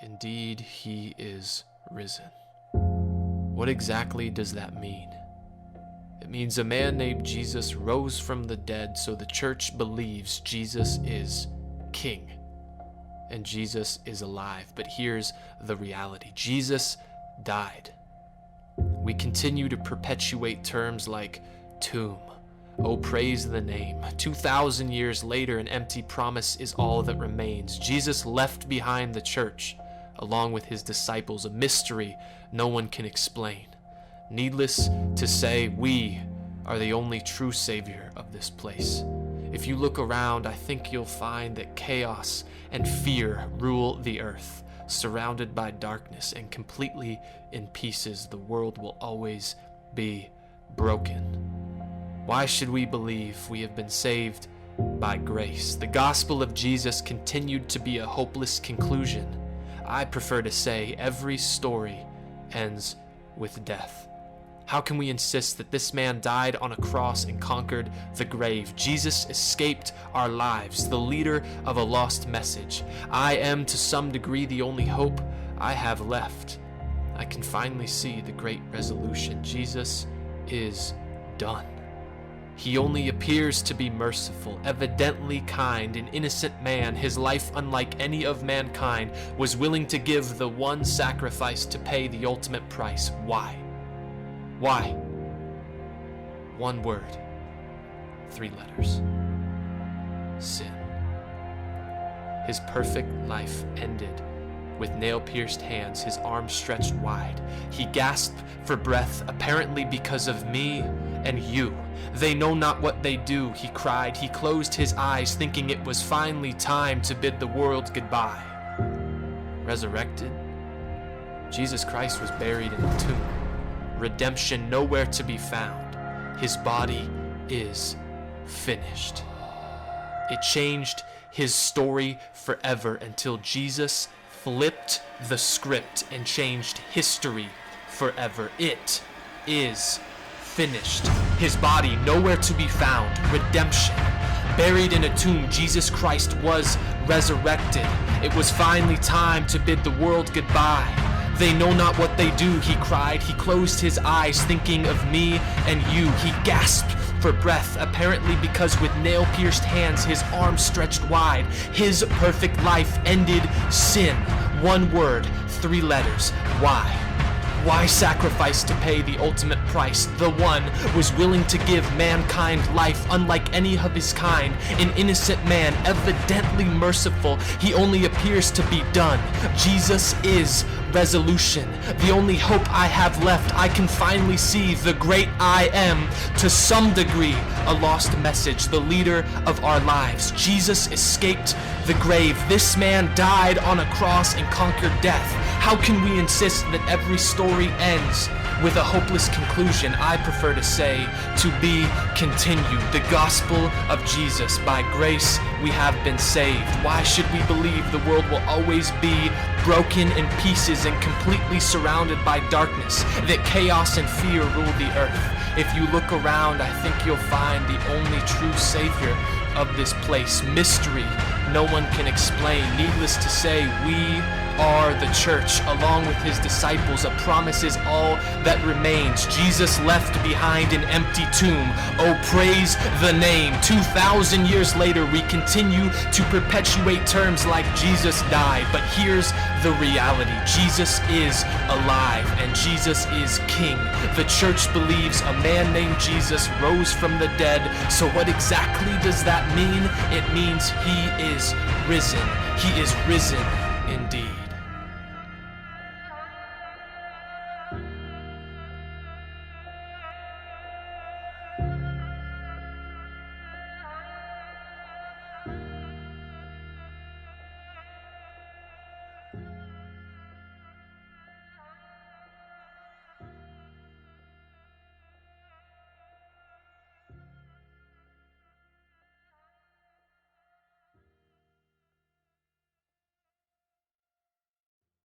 Indeed, he is risen. What exactly does that mean? It means a man named Jesus rose from the dead, so the church believes Jesus is king and Jesus is alive. But here's the reality. Jesus died. We continue to perpetuate terms like tomb. Oh, praise the name. 2,000 years later, an empty promise is all that remains. Jesus left behind the church, along with his disciples, a mystery no one can explain. Needless to say, we are the only true savior of this place. If you look around, I think you'll find that chaos and fear rule the earth. Surrounded by darkness and completely in pieces, the world will always be broken. Why should we believe we have been saved by grace? The gospel of Jesus continued to be a hopeless conclusion. I prefer to say every story ends with death. How can we insist that this man died on a cross and conquered the grave? Jesus escaped our lives, the leader of a lost message. I am to some degree the only hope I have left. I can finally see the great resolution. Jesus is done. He only appears to be merciful, evidently kind, an innocent man. His life, unlike any of mankind, was willing to give the one sacrifice to pay the ultimate price. Why? Why? One word, 3 letters. Sin. His perfect life ended with nail-pierced hands, his arms stretched wide. He gasped for breath, apparently because of me and you. They know not what they do, he cried. He closed his eyes, thinking it was finally time to bid the world goodbye. Resurrected, Jesus Christ was buried in a tomb. Redemption nowhere to be found. His body is finished. It changed his story forever until Jesus flipped the script and changed history forever. It is finished. His body nowhere to be found. Redemption. Buried in a tomb, Jesus Christ was resurrected. It was finally time to bid the world goodbye. They know not what they do, he cried. He closed his eyes, thinking of me and you. He gasped for breath, apparently because with nail-pierced hands, his arms stretched wide. His perfect life ended sin. One word, 3 letters. Why? Why sacrifice to pay the ultimate price? The one was willing to give mankind life unlike any of his kind. An innocent man, evidently merciful. He only appears to be done. Jesus is resolution. The only hope I have left. I can finally see the great I am. To some degree, a lost message. The leader of our lives. Jesus escaped the grave. This man died on a cross and conquered death. How can we insist that every story ends with a hopeless conclusion? I prefer to say, to be continued. The gospel of Jesus. By grace we have been saved. Why should we believe the world will always be broken in pieces and completely surrounded by darkness? That chaos and fear rule the earth? If you look around, I think you'll find the only true savior of this place. Mystery no one can explain. Needless to say, we are the church, along with his disciples. A promise is all that remains. Jesus left behind an empty tomb. Oh, praise the name. 2,000 years later, we continue to perpetuate terms like Jesus died. But here's the reality. Jesus is alive, and Jesus is king. The church believes a man named Jesus rose from the dead. So what exactly does that mean? It means he is risen. He is risen indeed.